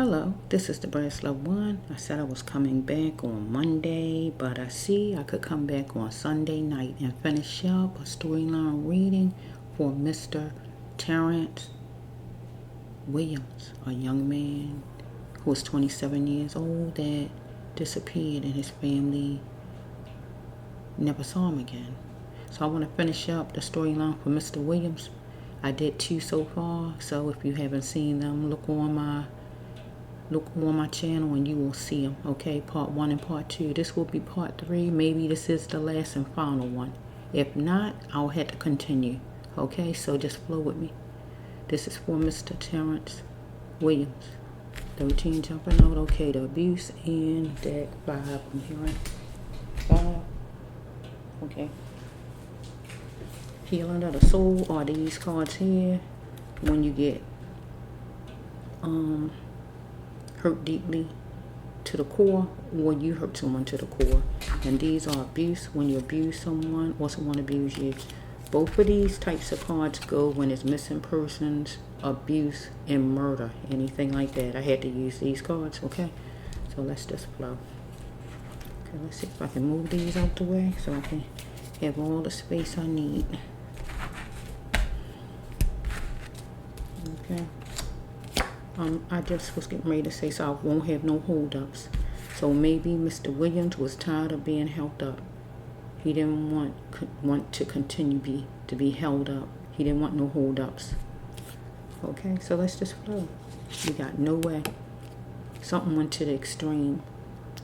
Hello, this is the Bracelet One. I said I was coming back on Monday, but I see I could come back on Sunday night and finish up a storyline reading for Mr. Terrance Williams, a young man who was 27 years old that disappeared and his family never saw him again. So I want to finish up the storyline for Mr. Williams. I did 2 so far, so if you haven't seen them, look on my channel and you will see them. Okay, part 1 and part 2. This will be part 3. Maybe this is the last and final one. If not, I'll have to continue. Okay, so just flow with me. This is for Mr. Terrance Williams. 13 jumping out. Okay, the abuse and deck 5. I'm hearing 5. Okay. Healing of the soul are these cards here. When you get hurt deeply to the core, or you hurt someone to the core. And these are abuse, when you abuse someone or someone abuse you. Both of these types of cards go when it's missing persons, abuse, and murder, anything like that. I had to use these cards. Okay, so let's just flow. Okay, let's see if I can move these out the way so I can have all the space I need. Okay, I just was getting ready to say, so I won't have no holdups. So maybe Mr. Williams was tired of being held up. He didn't want to continue to be held up. He didn't want no holdups. Okay, so let's just flow. We got no way. Something went to the extreme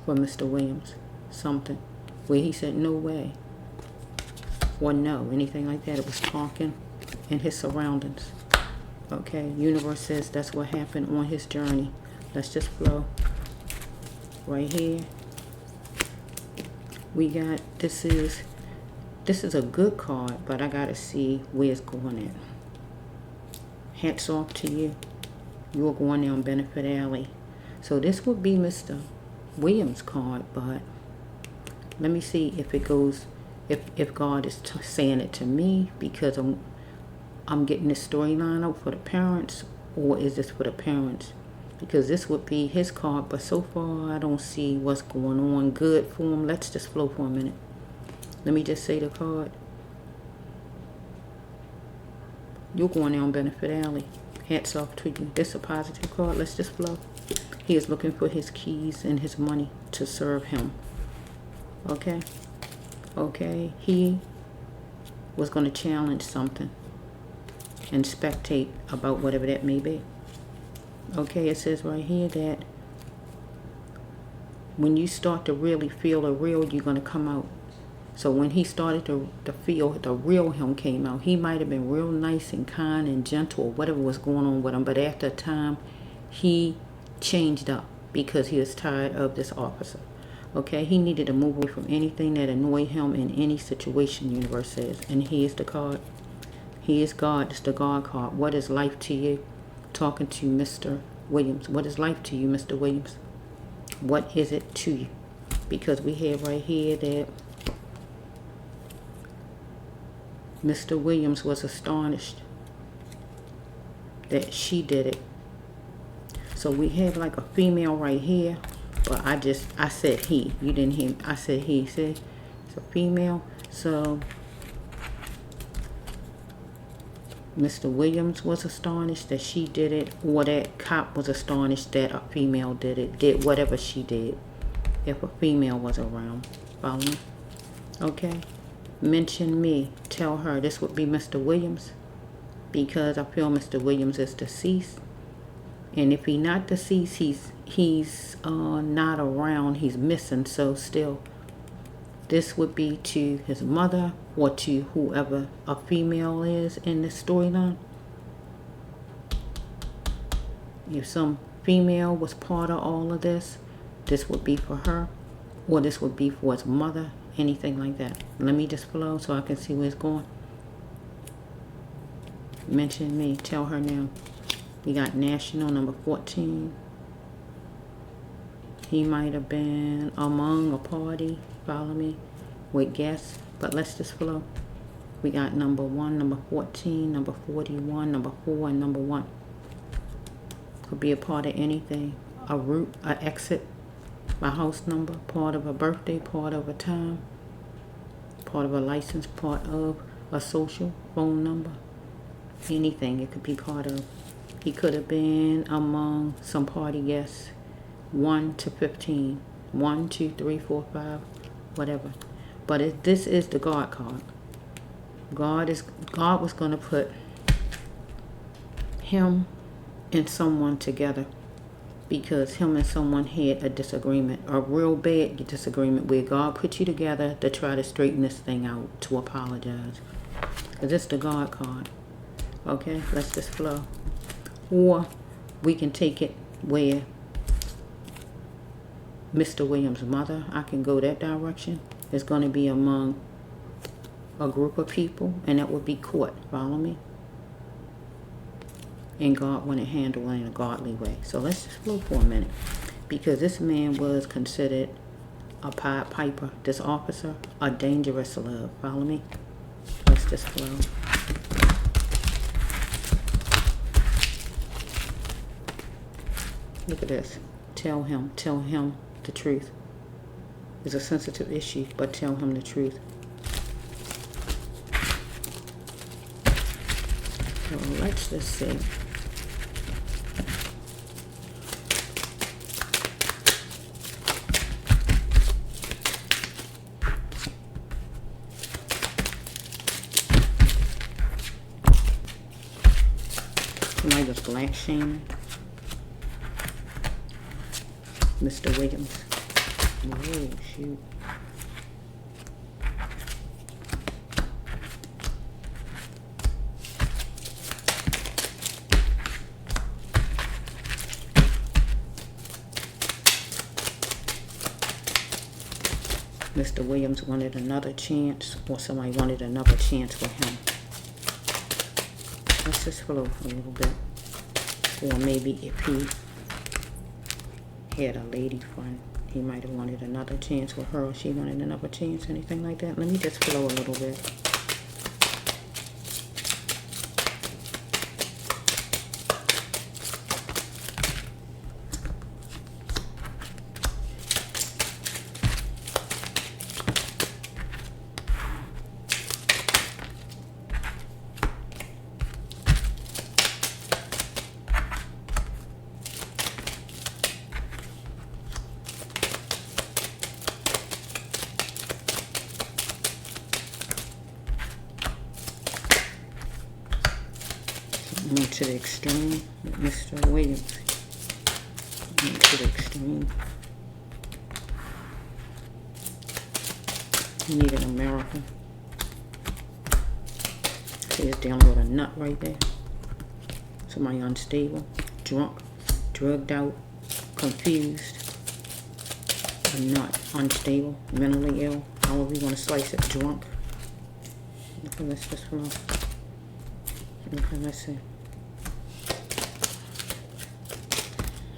for Mr. Williams. Something where he said no way or no, anything like that. It was talking in his surroundings. Okay, universe says that's what happened on his journey. Let's just flow. Right here, we got, this is a good card, but I gotta see where it's going at. Hats off to you. You're going down benefit alley. So this would be Mr. Williams' card, but let me see if it goes, if God is saying it to me, because I'm getting this storyline out for the parents, or is this for the parents? Because this would be his card, but so far I don't see what's going on good for him. Let's just flow for a minute. Let me just say the card. You're going down benefit alley. Hats off to you. This is a positive card. Let's just flow. He is looking for his keys and his money to serve him. Okay? Okay, he was going to challenge something and spectate about whatever that may be. Okay, it says right here that when you start to really feel the real, you're going to come out. So when he started to feel the real him came out, he might have been real nice and kind and gentle or whatever was going on with him, but after a time he changed up because he was tired of this officer. Okay, he needed to move away from anything that annoyed him in any situation, universe says. And here's the card. He is God. It's the God card. What is life to you? Talking to Mr. Williams. What is life to you, Mr. Williams? What is it to you? Because we have right here that Mr. Williams was astonished that she did it. So we have like a female right here, but I said he. You didn't hear me. I said he. See? It's a female. So Mr. Williams was astonished that she did it, or that cop was astonished that a female did it, did whatever she did, if a female was around. Follow me? Okay? Mention me. Tell her. This would be Mr. Williams, because I feel Mr. Williams is deceased. And if he's not deceased, he's not around, he's missing. So still, this would be to his mother or to whoever a female is in this storyline. If some female was part of all of this, this would be for her, or this would be for his mother, anything like that. Let me just flow so I can see where it's going. Mention me. Tell her now. We got national number 14. He might have been among a party, follow me, with guests, but let's just flow. We got number 1, number 14, number 41, number 4, and number 1. Could be a part of anything. a route, a exit, a house number, part of a birthday, part of a time, part of a license, part of a social, phone number, anything it could be part of. He could have been among some party guests, 1 to 15, 1, 2, 3, 4, 5, whatever. But this is the God card. God was going to put him and someone together, because him and someone had a disagreement, a real bad disagreement, where God put you together to try to straighten this thing out, to apologize. Because it's the God card. Okay, let's just flow. Or we can take it where Mr. Williams' mother, I can go that direction, is going to be among a group of people, and that would be court. Follow me? And God want to handle it in a godly way. So let's just flow for a minute, because this man was considered a Pied Piper. This officer, a dangerous love. Follow me? Let's just flow. Look at this. Tell him the truth. It's a sensitive issue, but tell him the truth. So let's just see. Somebody was black shaming Mr. Williams. Oh, shoot. Mr. Williams wanted another chance, or somebody wanted another chance with him. Let's just flow a little bit. Or maybe if he had a lady friend, he might have wanted another chance with her, or she wanted another chance, anything like that. Let me just flow a little bit. Went to the extreme with Mr. Williams. Went to the extreme. He needed a miracle. See, he's dealing with a nut right there. Somebody unstable, drunk, drugged out, confused. A nut, unstable, mentally ill, however you want to slice it, drunk. Okay, let's just flow. Okay, let's see.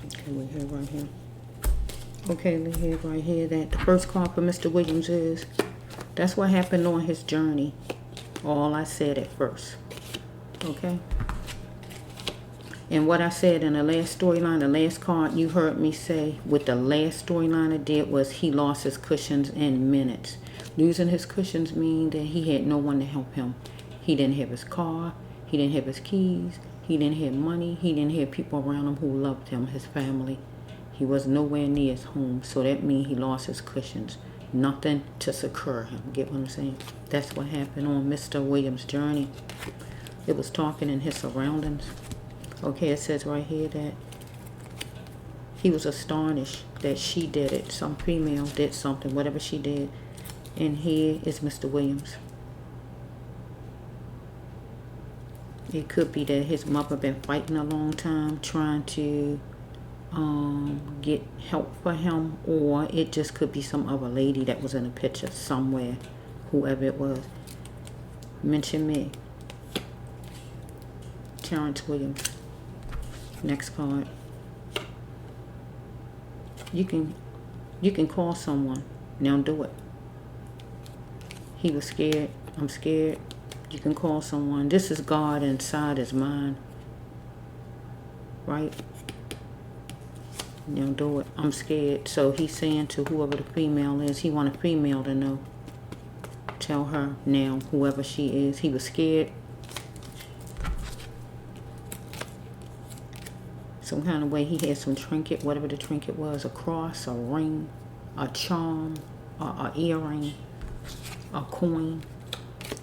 Okay, we have right here. Okay, we have right here that the first card for Mr. Williams is, that's what happened on his journey. All I said at first. Okay? And what I said in the last storyline, the last card you heard me say with the last storyline I did was he lost his cushions in minutes. Losing his cushions mean that he had no one to help him. He didn't have his car. He didn't have his keys. He didn't have money. He didn't have people around him who loved him, his family. He was nowhere near his home. So that means he lost his cushions. Nothing to secure him. Get what I'm saying? That's what happened on Mr. Williams' journey. It was talking in his surroundings. Okay, it says right here that he was astonished that she did it. Some female did something, whatever she did. And here is Mr. Williams. It could be that his mother been fighting a long time, trying to get help for him, or it just could be some other lady that was in a picture somewhere, whoever it was. Mention me. Terrance Williams. Next card. You can call someone. Now do it. He was scared. I'm scared. You can call someone. This is God inside his mind. Right? You know, do it. I'm scared. So he's saying to whoever the female is, he want a female to know. Tell her now, whoever she is. He was scared. Some kind of way he had some trinket, whatever the trinket was, a cross, a ring, a charm, a earring, a coin.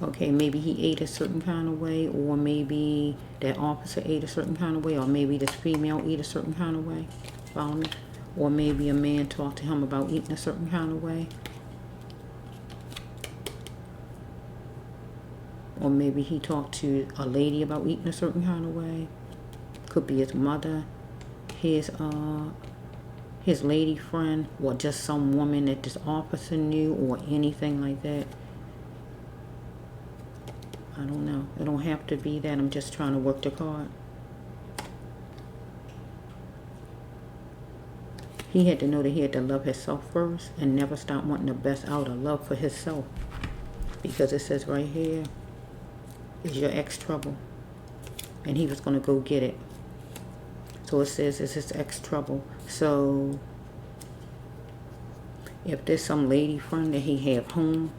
Okay, maybe he ate a certain kind of way, or maybe that officer ate a certain kind of way, or maybe this female ate a certain kind of way. Follow me? Or maybe a man talked to him about eating a certain kind of way. Or maybe he talked to a lady about eating a certain kind of way. Could be his mother, his lady friend, or just some woman that this officer knew, or anything like that. I don't know. It don't have to be that. I'm just trying to work the card. He had to know that he had to love himself first and never stop wanting the best out of love for himself. Because it says right here, is your ex trouble? And he was going to go get it. So it says, is his ex trouble? So if there's some lady friend that he have home,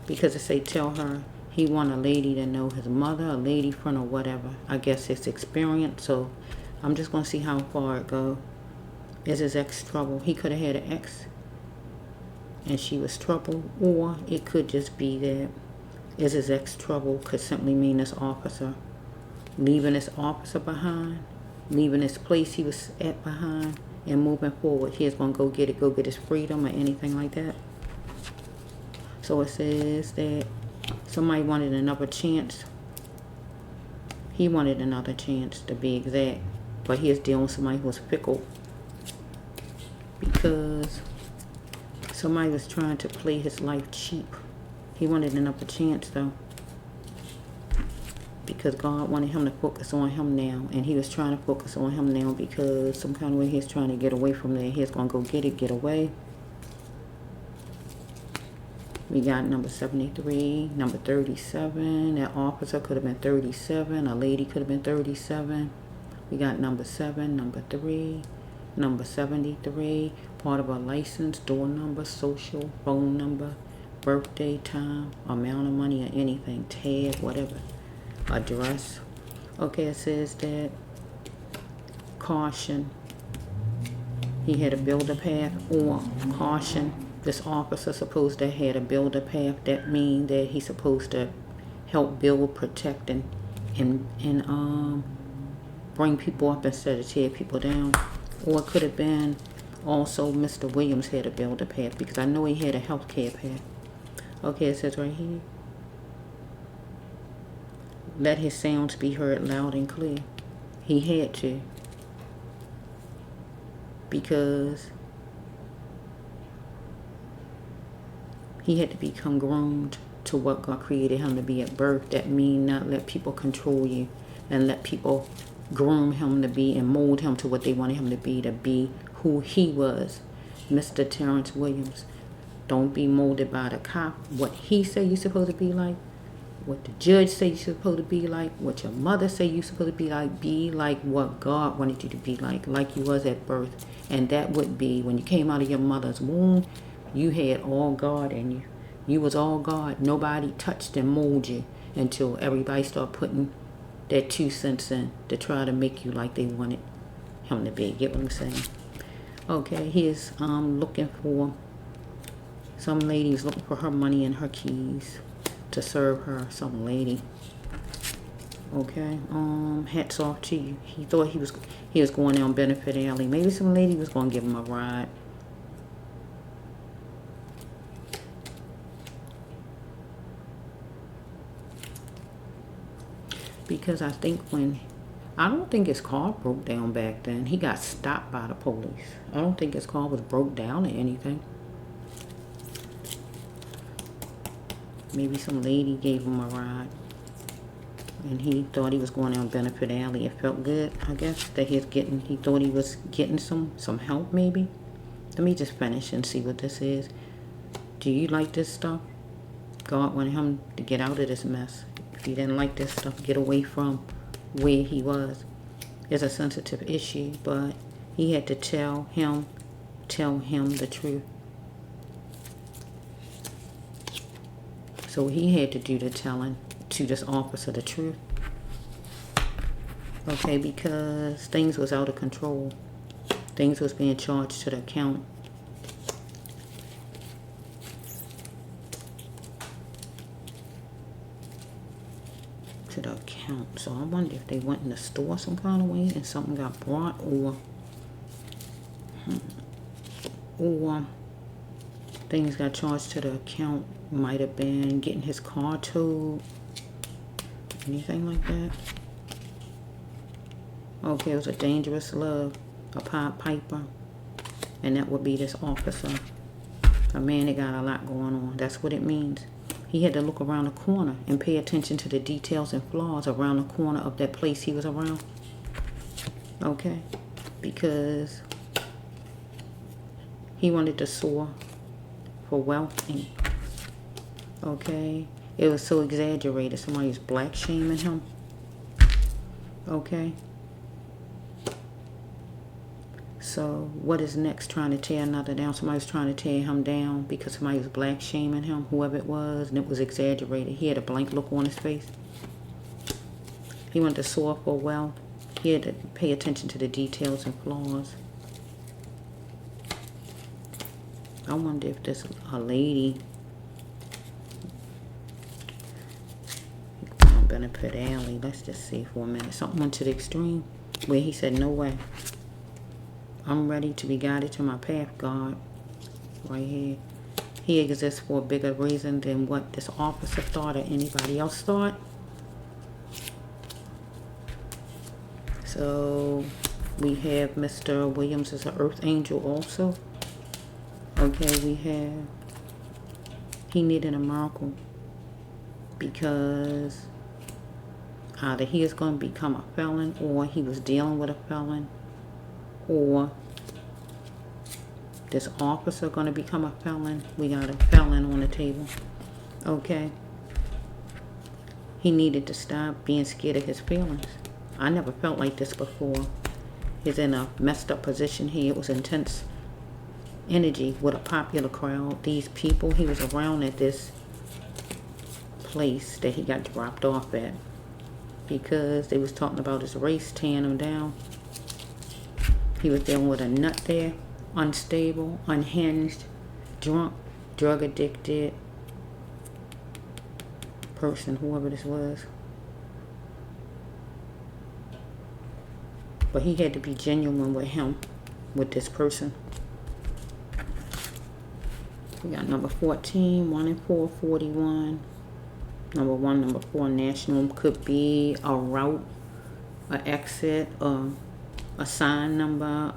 because it say tell her, he want a lady to know his mother, a lady friend, or whatever. I guess it's experience. So I'm just going to see how far it go. Is his ex trouble? He could have had an ex and she was trouble. Or it could just be that is his ex trouble could simply mean this officer leaving this officer behind, leaving this place he was at behind, and moving forward. He's going to go get his freedom or anything like that. So it says that somebody wanted another chance. He wanted another chance, to be exact. But he is dealing with somebody who was fickle. Because somebody was trying to play his life cheap. He wanted another chance, though. Because God wanted him to focus on him now. And he was trying to focus on him now because some kind of way he's trying to get away from there. He's going to go get away. We got number 73, number 37. That officer could have been 37. A lady could have been 37. We got number 7, number 3, number 73. Part of a license, door number, social, phone number, birthday, time, amount of money, or anything. Tag, whatever. Address. Okay, it says that caution. He had to build a path, or caution. This officer supposed to have to build a path. That means that he's supposed to help build, protect, and bring people up instead of tear people down. Or it could have been also Mr. Williams had to build a path, because I know he had a healthcare path. Okay, it says right here, let his sounds be heard loud and clear. He had to, because he had to become groomed to what God created him to be at birth. That means not let people control you, and let people groom him to be and mold him to what they wanted him to be who he was, Mr.Terrance Williams. Don't be molded by the cop, what he say you're supposed to be like, what the judge say you're supposed to be like, what your mother say you're supposed to be like. Be like what God wanted you to be like you was at birth. And that would be when you came out of your mother's womb, you had all God in you. You was all God. Nobody touched and molded you until everybody started putting their 2 cents in to try to make you like they wanted him to be. Get what I'm saying? Okay, he's looking for, some lady's looking for her money and her keys to serve her, some lady. Okay, hats off to you. He thought he was going down Benefit Alley. Maybe some lady was going to give him a ride. Because I don't think his car broke down back then. He got stopped by the police. I don't think his car was broke down or anything. Maybe some lady gave him a ride. And he thought he was going down Benefit Alley. It felt good, I guess, that he thought he was getting some help maybe. Let me just finish and see what this is. Do you like this stuff? God wanted him to get out of this mess. If he didn't like this stuff, get away from where he was. It's a sensitive issue, but He had to tell him the truth. So he had to do the telling to this officer the truth. Okay, because things was out of control. Things was being charged to the account. So I wonder if they went in the store some kind of way and something got brought, or things got charged to the account. Might have been getting his car towed, anything like that. Okay, it was a dangerous love, a Pied Piper, and that would be this officer, a man that got a lot going on. That's what it means. He had to look around the corner and pay attention to the details and flaws around the corner of that place he was around. Okay? Because he wanted to soar for wealth. And, okay? It was so exaggerated. Somebody was black shaming him. Okay? So what is next? Trying to tear another down. Somebody was trying to tear him down because somebody was black shaming him, whoever it was, and it was exaggerated. He had a blank look on his face. He wanted to soar for wealth. He had to pay attention to the details and flaws. I wonder if this a lady benefit alley. Let's just see for a minute. Something went to the extreme where he said, no way. I'm ready to be guided to my path, God. Right here. He exists for a bigger reason than what this officer thought or anybody else thought. So we have Mr. Williams as an earth angel also. Okay, he needed a miracle because either he is going to become a felon, or he was dealing with a felon, or this officer going to become a felon. We got a felon on the table. Okay. He needed to stop being scared of his feelings. I never felt like this before. He's in a messed up position here. It was intense energy with a popular crowd. These people he was around at this place that he got dropped off at, because they was talking about his race, tearing him down. He was dealing with a nut there, unstable, unhinged, drunk, drug addicted person, whoever this was. But he had to be genuine with him, with this person. We got number 14, 1 and 4, 41. Number 1, number 4, national. Could be a route, an exit, a sign number,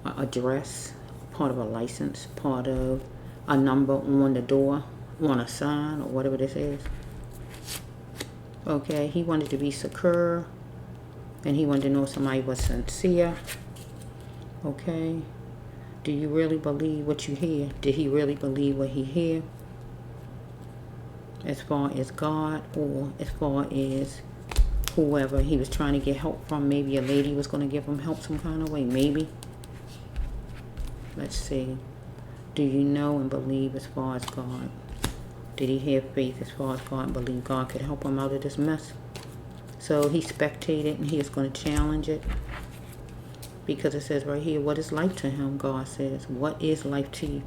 an address, part of a license, part of a number on the door, on a sign, or whatever this is. Okay, he wanted to be secure, and he wanted to know if somebody was sincere. Okay, do you really believe what you hear? Did he really believe what he hear? As far as God, or as far as whoever he was trying to get help from. Maybe a lady was going to give him help some kind of way. Maybe. Let's see. Do you know and believe as far as God? Did he have faith as far as God and believe God could help him out of this mess? So he spectated, and he is going to challenge it. Because it says right here, what is life to him? God says, what is life to you?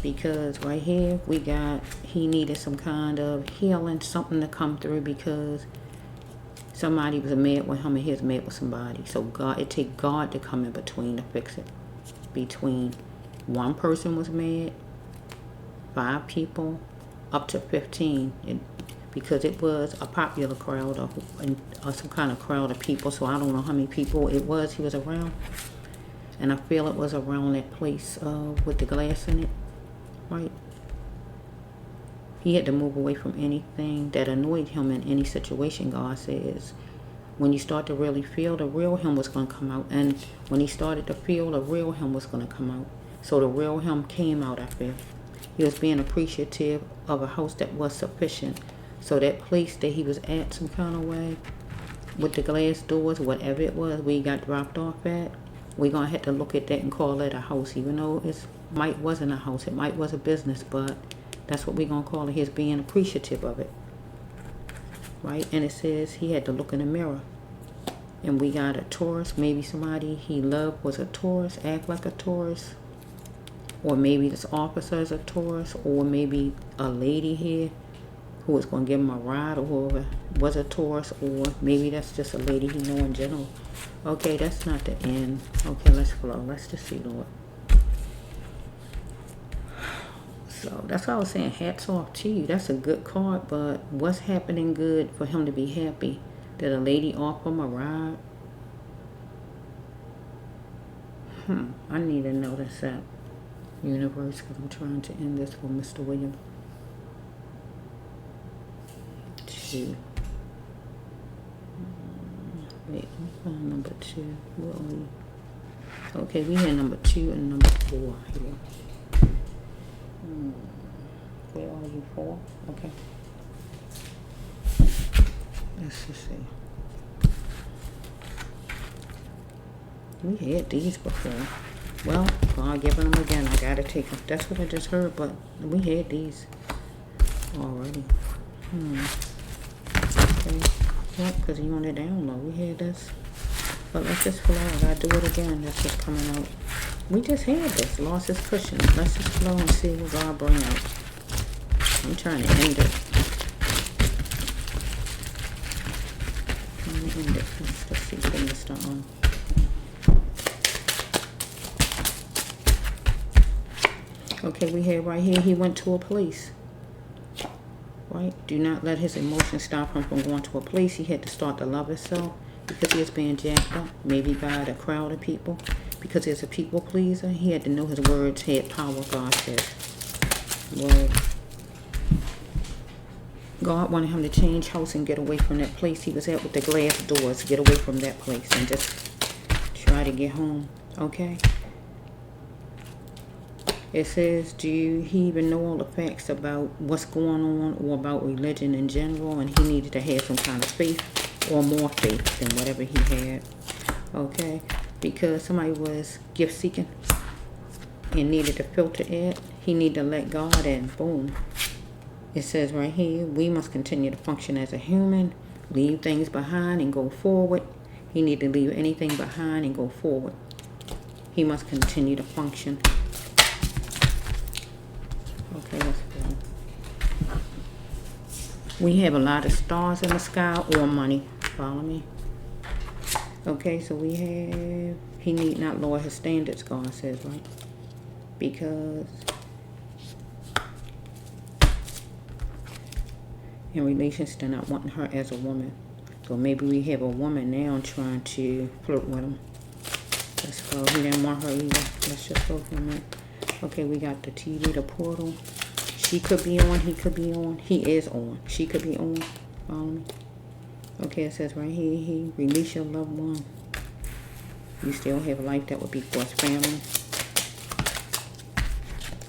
Because right here, we got, he needed some kind of healing, something to come through, because somebody was mad with him and he was mad with somebody. So God, it take God to come in between to fix it. Between one person was mad, 5 people, up to 15. Because it was a popular crowd, or some kind of crowd of people. So I don't know how many people it was he was around. And I feel it was around that place with the glass in it. Right? He had to move away from anything that annoyed him in any situation. God says, when you start to really feel, the real him was going to come out. And when he started to feel, the real him was going to come out. So the real him came out, I feel. He was being appreciative of a house that was sufficient. So that place that he was at some kind of way, with the glass doors, whatever it was we got dropped off at, we're going to have to look at that and call it a house, even though it might wasn't a house. It might was a business, but that's what we're going to call it. He's being appreciative of it. Right? And it says he had to look in the mirror. And we got a tourist. Maybe somebody he loved was a tourist, act like a tourist. Or maybe this officer is a tourist. Or maybe a lady here who was going to give him a ride, or whoever was a tourist. Or maybe that's just a lady he know in general. Okay, that's not the end. Okay, let's flow. Let's just see, Lord. So that's what I was saying. Hats off to you. That's a good card, but what's happening good for him to be happy? Did a lady offer him a ride? I need to notice that, universe, because I'm trying to end this for Mr. Williams. 2. Wait, let me find number 2. Where are we? Okay, we had number 2 and number 4 here. Where are you? 4? Okay. Let's just see. We had these before. Well, God giving them again. I gotta take them. That's what I just heard, but we had these already. Okay. Yep, because you on it down low. We had this. But let's just flow. I gotta do it again. That's just coming out. We just had this. Lost his cushion. Let's just flow and see what God bring out. I'm trying to end it. Let's see if we start on. Okay, we have right here, he went to a place. Right? Do not let his emotions stop him from going to a place. He had to start to love himself because he was being jacked up, maybe by the crowd of people. Because he's a people pleaser, he had to know his words had power, God says. Well, God wanted him to change house and get away from that place he was at with the glass doors. Get away from that place and just try to get home. Okay? It says, he even know all the facts about what's going on or about religion in general, and he needed to have some kind of faith or more faith than whatever he had. Okay? Because somebody was gift seeking and needed to filter it. He needed to let God in. Boom. It says right here, we must continue to function as a human, leave things behind and go forward. He need to leave anything behind and go forward. He must continue to function. Okay, let's go. We have a lot of stars in the sky or money. Follow me? Okay, so we have, he need not lower his standards, God says, right? Because in relations to not wanting her as a woman. So maybe we have a woman now trying to flirt with him. Let's go. He didn't want her either. Let's just go from that. Okay, we got the TV, the portal. She could be on. He could be on. He is on. She could be on. Follow me? Okay, it says right here, he release your loved one. You still have a life that would be for his family.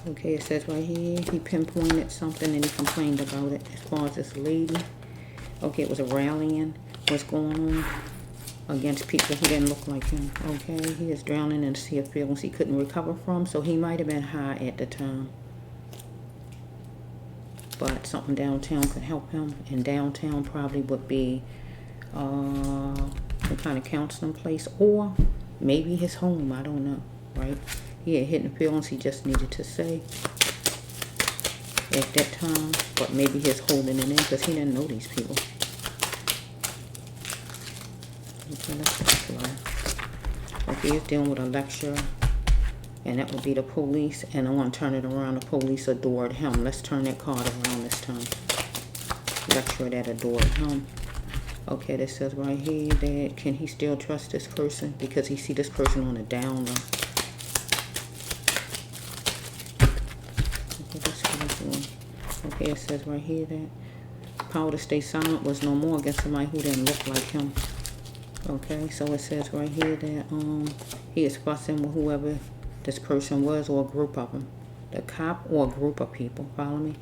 Okay, it says right here, he pinpointed something and he complained about it as far as this lady. Okay, it was a rallying. What's going on against people who didn't look like him. Okay, he is drowning in a sea of feelings he couldn't recover from, so he might have been high at the time. But something downtown could help him, and downtown probably would be some kind of counseling place, or maybe his home, I don't know, right? He had hidden feelings he just needed to say at that time, but maybe he's holding it in because he didn't know these people. Okay, let's just flow. Okay, he's dealing with a lecturer, and that would be the police, and I want to turn it around. The police adored him. Let's turn that card around this time. Lecturer that adored him. Okay, this says right here that can he still trust this person because he see this person on a down low. Okay, it says right here that power to stay silent was no more against somebody who didn't look like him. Okay, so it says right here that he is fussing with whoever this person was or a group of them. The cop or a group of people, follow me?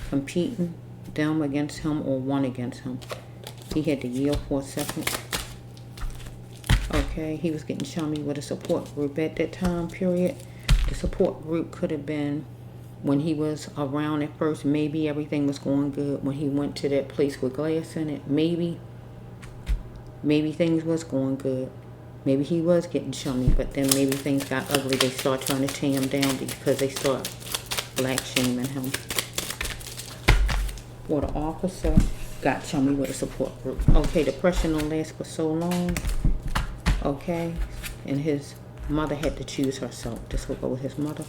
Competing them against him or one against him. He had to yield for a second. Okay, he was getting chummy with a support group at that time period. The support group could have been when he was around at first. Maybe everything was going good when he went to that place with glass in it. Maybe things was going good. Maybe he was getting chummy, but then maybe things got ugly. They start trying to tear him down because they start black shaming him. Or the officer got chummy with a support group. Okay, depression don't last for so long. Okay, and his mother had to choose herself. This will go with his mother.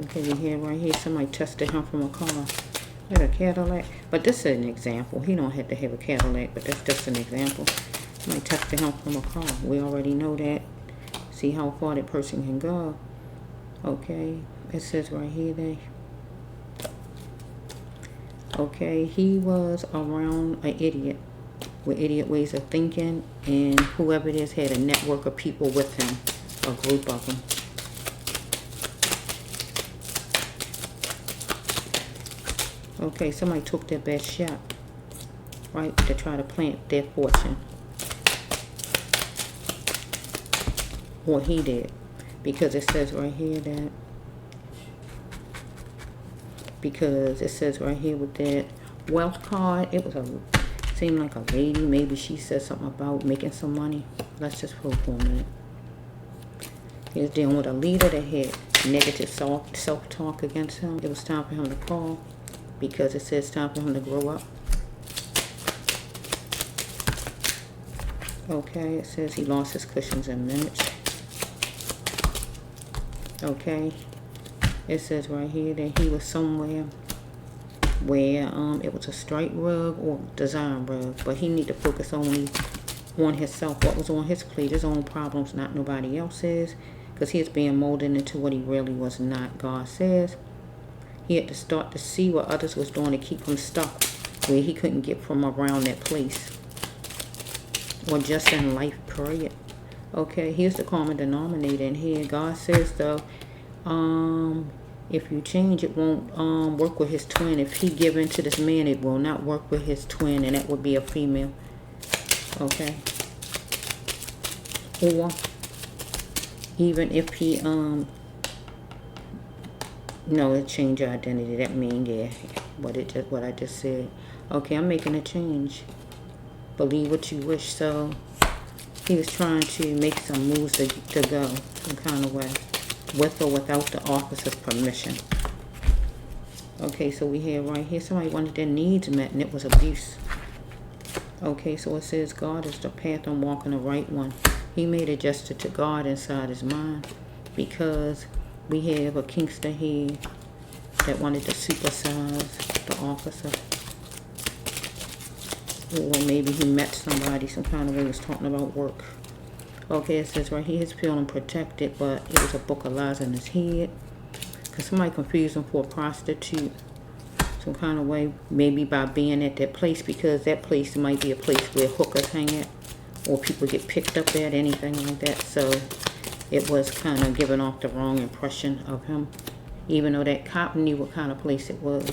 Okay, we hear right here somebody tested him from a car. Had a Cadillac. But this is an example. He don't have to have a Cadillac, but that's just an example. Somebody tested him from a car. We already know that. See how far that person can go. Okay, it says right here that. Okay, he was around an idiot with idiot ways of thinking, and whoever it is had a network of people with him, a group of them. Okay, somebody took their best shot, right, to try to plant their fortune. Or he did, because it says right here that, because it says right here with that wealth card, it was seemed like a lady. Maybe she said something about making some money. Let's just hold for a minute. He was dealing with a leader that had negative self-talk against him. It was time for him to call, because it says time for him to grow up. Okay, it says he lost his cushions in minutes. Okay, it says right here that he was somewhere where it was a straight rug or design rug, but he need to focus only on himself. What was on his plate, his own problems, not nobody else's, because he is being molded into what he really was not. God says he had to start to see what others was doing to keep him stuck where he couldn't get from around that place, or just in life, period. Okay, here's the common denominator in here. God says, though, if you change, it won't work with his twin. If he give in to this man, it will not work with his twin, and that would be a female. Okay. Or even if he, no, it changed your identity. That mean, yeah, what I just said. Okay, I'm making a change. Believe what you wish. So he was trying to make some moves to go some kind of way, with or without the officer's permission. Okay, so we have right here somebody wanted their needs met, and it was abuse. Okay, so it says God is the path I'm walking, the right one. He made a gesture to God inside his mind, because we have a Kingston here that wanted to supersize the officer. Or maybe he met somebody some kind of way, was talking about work. Okay, it says right here, he's feeling protected, but it was a book of lies in his head. Because somebody confused him for a prostitute some kind of way, maybe by being at that place, because that place might be a place where hookers hang at, or people get picked up at, anything like that. So it was kind of giving off the wrong impression of him, even though that cop knew what kind of place it was.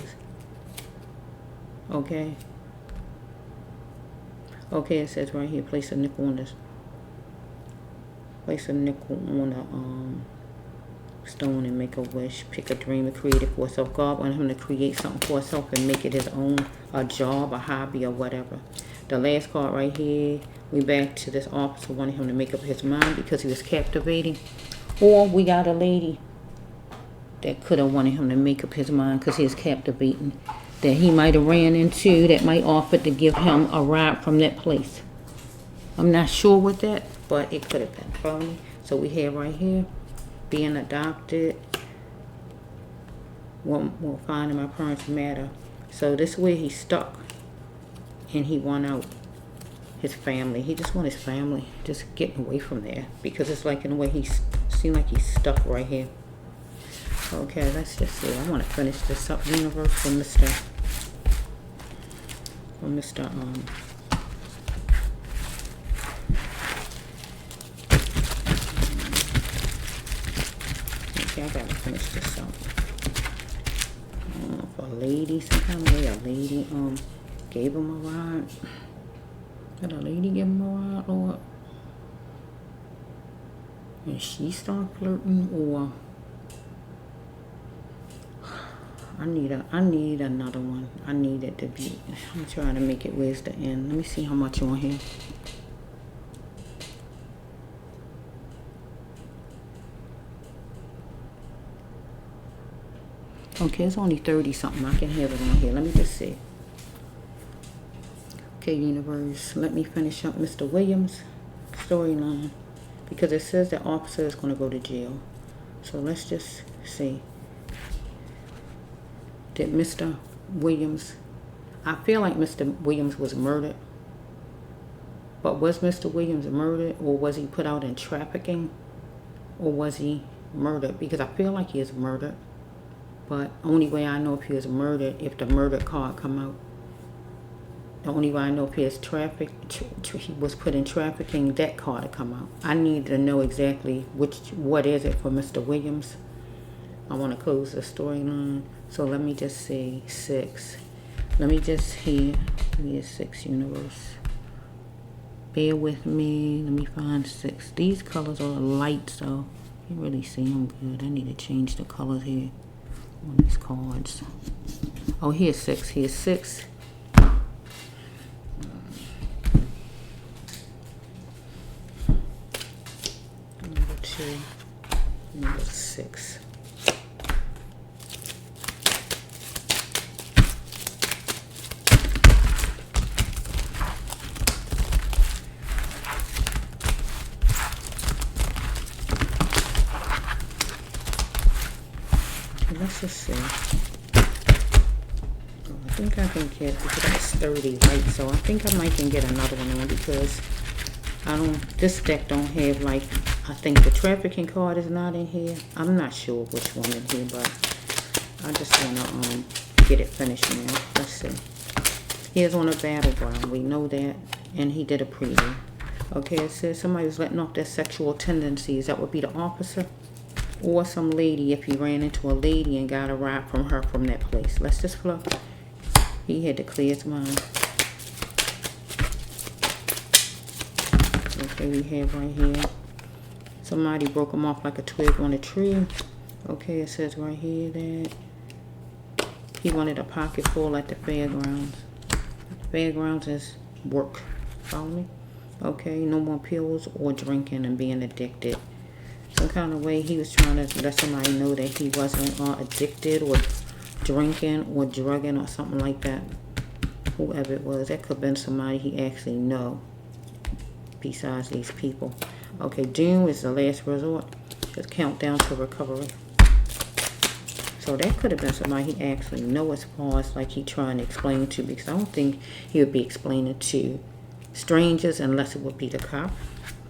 Okay. Okay, it says right here, place a nickel on this. Place a nickel on a stone and make a wish. Pick a dream and create it for yourself. God wanted him to create something for himself and make it his own, a job, a hobby, or whatever. The last card right here, we back to this officer wanting him to make up his mind because he was captivating. Or we got a lady that could have wanted him to make up his mind because he was captivating, that he might have ran into, that might offer to give him a ride from that place. I'm not sure with that, but it could have been phony. So we have right here, being adopted, won't find my parents matter. So this way he's stuck, and he want out his family. He just want his family, just getting away from there, because it's like in a way he seemed like he's stuck right here. Okay, let's just see. I want to finish this up. Universe for Mr. Okay, I gotta finish this up. For a lady, some kind of way a lady gave him a ride. Did a lady give him a ride, or and she started flirting, or I need another one. I need it to be. I'm trying to make it. Where's the end? Let me see how much on here. Okay, it's only 30 something. I can have it on here. Let me just see. Okay, universe, let me finish up Mr. Williams' storyline, because it says the officer is going to go to jail. So let's just see. Did Mr. Williams, I feel like Mr. Williams was murdered. But was Mr. Williams murdered, or was he put out in trafficking, or was he murdered? Because I feel like he is murdered. But only way I know if he was murdered, if the murder card come out. The only way I know if he he was put in trafficking, that card to come out. I need to know exactly what is it for Mr. Williams. I want to close the storyline. So let me just say 6. Let me just hear 6 universe. Bear with me. Let me find 6. These colors are light, so you can't really see them good. I need to change the colors here on these cards. Oh, here's 6. Here's 6. Number 2. Number 6. Let's just see. I think I can get, because that's 30, right? So I think I might can get another one on, because this deck don't have, like, I think the trafficking card is not in here. I'm not sure which one in here, but I just want to get it finished now. Let's see. Here's on a battleground. We know that, and he did a preview. Okay, it says somebody was letting off their sexual tendencies. That would be the officer. Or some lady, if he ran into a lady and got a ride from her from that place. Let's just flip. He had to clear his mind. Okay, we have right here. Somebody broke him off like a twig on a tree. Okay, it says right here that he wanted a pocket full at the fairgrounds. Fairgrounds is work. Follow me? Okay, no more pills or drinking and being addicted. Some kind of way he was trying to let somebody know that he wasn't addicted or drinking or drugging or something like that. Whoever it was, that could have been somebody he actually know besides these people. Okay, doom is the last resort. Just countdown to recovery. So that could have been somebody he actually know, as far as like he trying to explain to, because I don't think he would be explaining to strangers unless it would be the cop.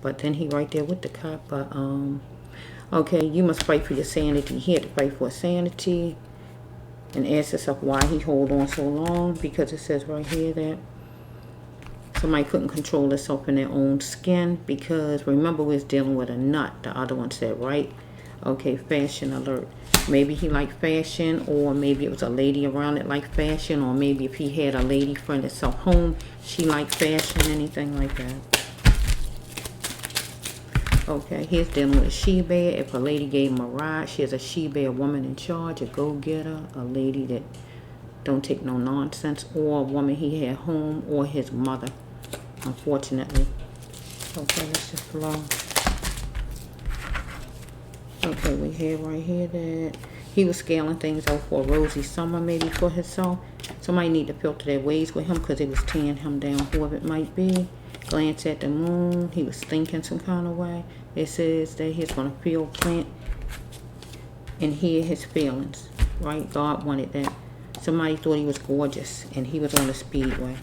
But then he right there with the cop. But okay, you must fight for your sanity. He had to fight for his sanity, and ask yourself why he hold on so long, because it says right here that somebody couldn't control themselves in their own skin, because remember we was dealing with a nut, the other one said, right? Okay, fashion alert. Maybe he liked fashion, or maybe it was a lady around that liked fashion, or maybe if he had a lady friend at some home, she liked fashion, anything like that. Okay, he's dealing with a she-bear. If a lady gave him a ride, she has a she-bear woman in charge, a go-getter, a lady that don't take no nonsense, or a woman he had home, or his mother, unfortunately. Okay, let's just flow. Okay, we have right here that he was scaling things out for a rosy summer, maybe for himself. Somebody need to filter their ways with him, because it was tearing him down, whoever it might be. Glance at the moon. He was thinking some kind of way. It says that he's going to feel, plant, and hear his feelings. Right? God wanted that. Somebody thought he was gorgeous, and he was on the speedway.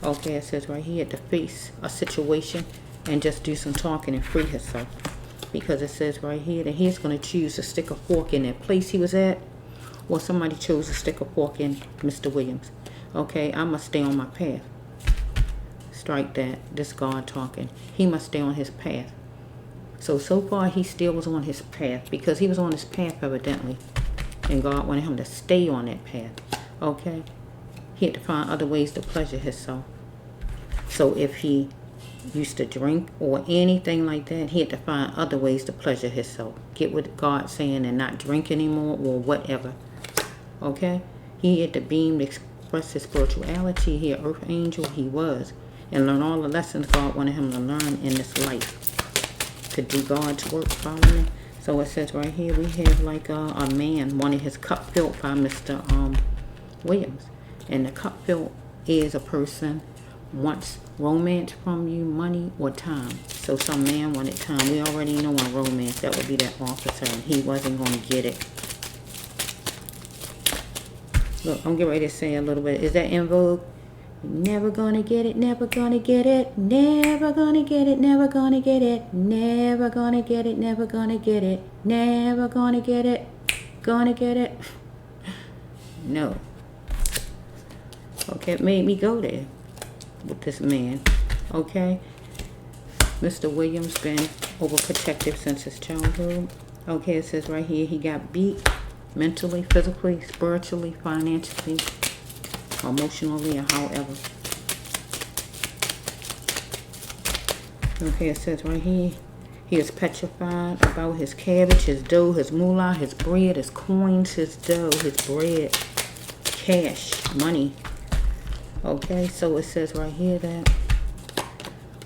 Okay, it says right here to face a situation and just do some talking and free himself. Because it says right here that he's going to choose to stick a fork in that place he was at, or somebody chose to stick a fork in Mr. Williams. Okay, I must stay on my path. Strike that. This God talking. He must stay on his path. So far he still was on his path, because he was on his path evidently. And God wanted him to stay on that path. Okay? He had to find other ways to pleasure himself. So if he used to drink or anything like that, he had to find other ways to pleasure himself. Get what God's saying and not drink anymore or whatever. Okay? He had to beam to express his spirituality. He an earth angel. He was. And learn all the lessons God wanted him to learn in this life. To do God's work. Follow me? So it says right here we have like a man wanted his cup filled by Mr. Williams. And the cup filled is a person wants romance from you, money, or time. So some man wanted time. We already know on romance that would be that officer, and he wasn't going to get it. Look, I'm getting ready to say a little bit. Is that in vogue? Never gonna get it, never gonna get it, never gonna get it, never gonna get it, never gonna get it, never gonna get it, never gonna get it, gonna get it. No. Okay, it made me go there with this man. Okay? Mr. Williams been overprotective since his childhood. Okay, it says right here he got beat mentally, physically, spiritually, financially, emotionally, or however. Okay, it says right here he is petrified about his cabbage, his dough, his moolah, his bread, his coins, his dough, his bread, cash, money. Okay, so it says right here that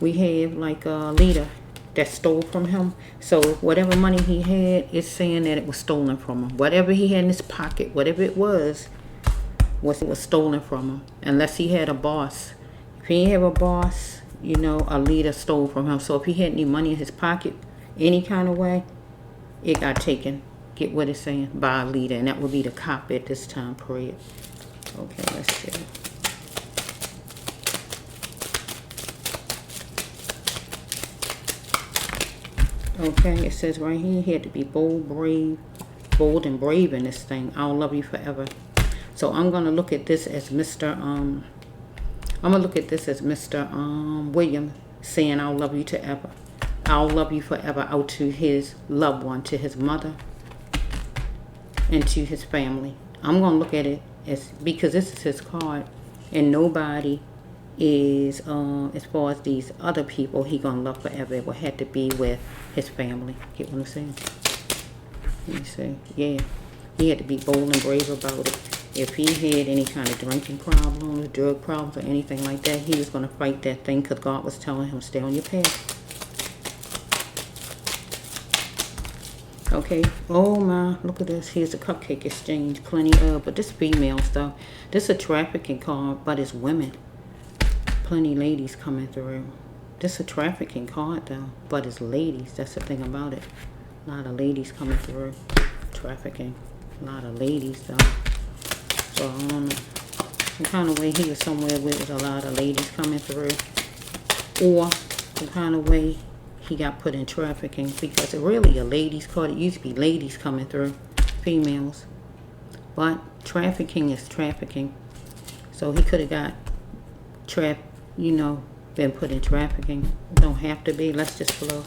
we have like a leader that stole from him. So whatever money he had, it's saying that it was stolen from him. Whatever he had in his pocket, whatever it was stolen from him. Unless he had a boss. If he didn't have a boss, you know, a leader stole from him. So if he had any money in his pocket, any kind of way, it got taken. Get what it's saying? By a leader. And that would be the cop at this time period. Okay, let's see. Okay, it says right here, he had to be bold and brave in this thing. I'll love you forever. So I'm gonna look at this as Mr. Williams saying, "I'll love you forever. I'll love you forever," out to his loved one, to his mother, and to his family. I'm gonna look at it as, because this is his card, and nobody is as far as these other people he gonna love forever. It would have to be with his family. Get what I'm saying? Let me see. Yeah, he had to be bold and brave about it. If he had any kind of drinking problems, drug problems, or anything like that, he was gonna fight that thing, because God was telling him, stay on your path. Okay, oh my, look at this. Here's a cupcake exchange, plenty of, but this female stuff. This is a trafficking card, but it's women. Plenty ladies coming through. This is a trafficking card though, but it's ladies. That's the thing about it. A lot of ladies coming through. Trafficking. A lot of ladies though. So I don't know. Some kind of way he was somewhere where there was a lot of ladies coming through. Or some kind of way he got put in trafficking, because it's really a ladies card. It used to be ladies coming through. Females. But trafficking is trafficking. So he could have got been put in trafficking. Don't have to be. Let's just flow.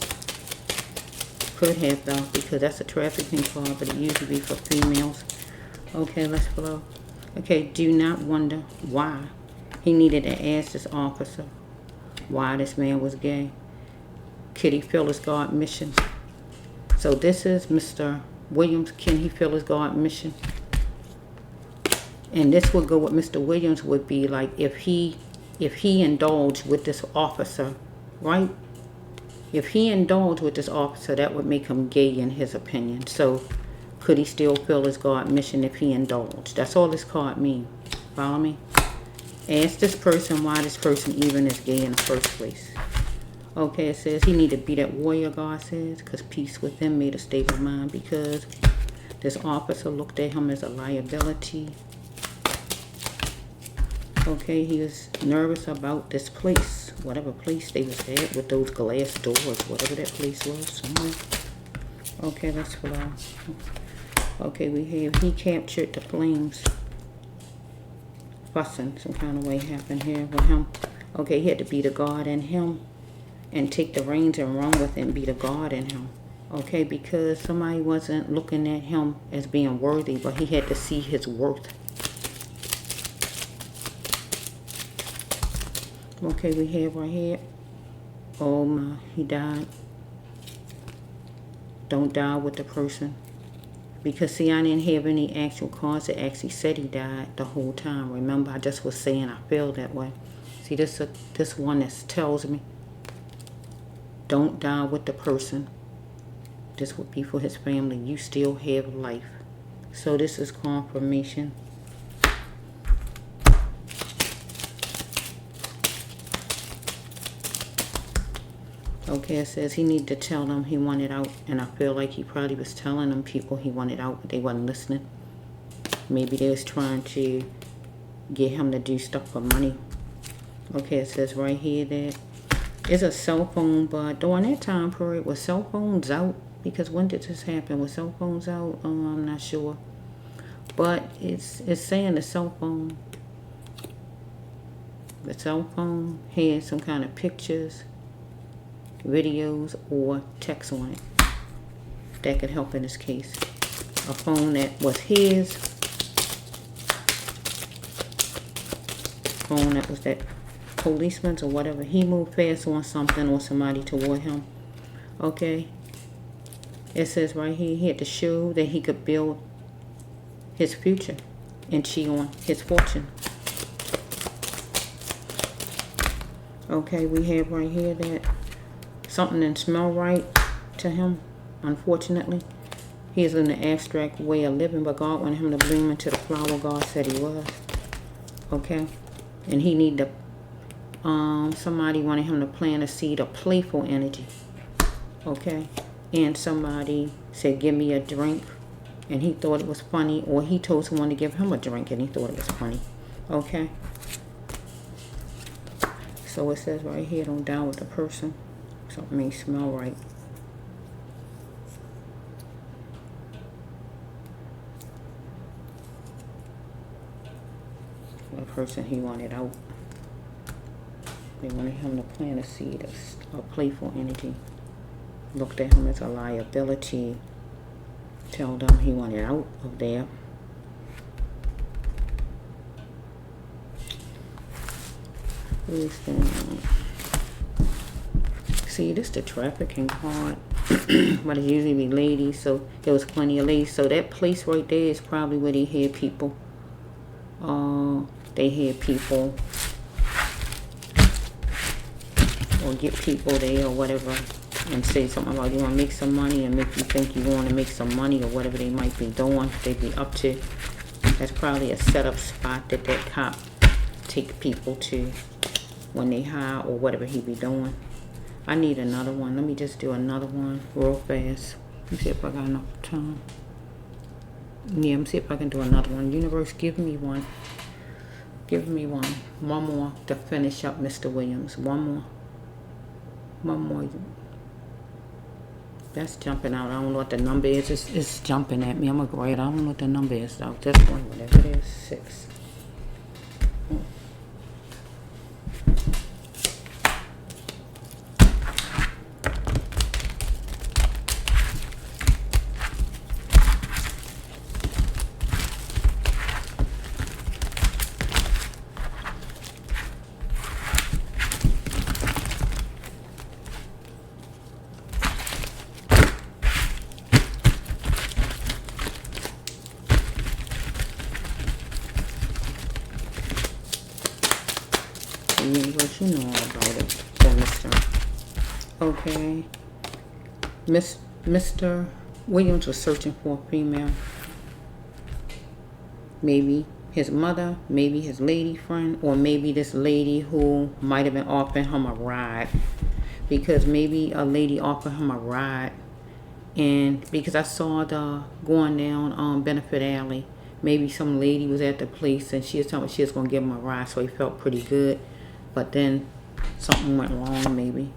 Could have though, because that's a trafficking card, but it usually be for females. Okay, let's flow. Okay, do not wonder why he needed to ask this officer why this man was gay. Could he fill his God mission? So this is Mr. Williams. Can he fill his God mission? And this would go with Mr. Williams would be like if he indulged with this officer, right? If he indulged with this officer, that would make him gay in his opinion. So could he still fill his God mission if he indulged? That's all this card means. Follow me? Ask this person why this person even is gay in the first place. Okay, it says he need to be that warrior, God says, because peace within made a stable mind, because this officer looked at him as a liability. Okay, he was nervous about this place, whatever place they was at, with those glass doors, whatever that place was, somewhere. Okay, let's follow. Okay, he captured the flames. Fussing, some kind of way happened here with him. Okay, he had to be the God in him. and take the reins and run with it and be the God in him. Okay, because somebody wasn't looking at him as being worthy, but he had to see his worth. Okay, we have right here, oh my, he died. Don't die with the person. Because see, I didn't have any actual cards that actually said he died the whole time. Remember, I just was saying I feel that way. See, this one that tells me, don't die with the person. This would be for his family. You still have life. So this is confirmation. Okay, it says he needed to tell them he wanted out. And I feel like he probably was telling them people he wanted out, but they wasn't listening. Maybe they was trying to get him to do stuff for money. Okay, it says right here that it's a cell phone, but during that time period, was cell phones out? Because when did this happen? Was cell phones out? I'm not sure. But it's saying the cell phone had some kind of pictures, videos, or text on it that could help in this case. A phone that was his, phone that was that policeman's or whatever. He moved fast on something or somebody toward him. Okay, it says right here he had to show that he could build his future and cheat on his fortune. Okay, we have right here that something didn't smell right to him, unfortunately. He is in the abstract way of living, but God wanted him to bloom into the flower God said he was. Okay? And he needed to, somebody wanted him to plant a seed of playful energy. Okay? And somebody said, give me a drink. And he thought it was funny, or he told someone to give him a drink and he thought it was funny. Okay? So it says right here, don't die with the person. Something may smell right. The person he wanted out. They wanted him to plant a seed of playful energy. Looked at him as a liability. Tell them he wanted out of there. See, this is the trafficking card. But it usually be ladies, so there was plenty of ladies. So that place right there is probably where they had people. They had people or get people there or whatever and say something about you want to make some money and make you think you want to make some money or whatever they might be doing. They be up to. That's probably a setup spot that cop take people to when they hire or whatever he be doing. I need another one. Let me just do another one real fast. Let me see if I got enough time. Yeah, let me see if I can do another one. Universe, give me one. Give me one. One more to finish up Mr. Williams. One more. One more. That's jumping out. I don't know what the number is. It's jumping at me. I'm going to go right. I don't know what the number is though. This one, whatever it is, 6. Universe, you know all about it. Okay. Mr. Williams was searching for a female. Maybe his mother, maybe his lady friend, or maybe this lady who might have been offering him a ride. Because maybe a lady offered him a ride. And because I saw the going down Benefit Alley, maybe some lady was at the place and she was telling me she was going to give him a ride, so he felt pretty good. But then something went wrong maybe,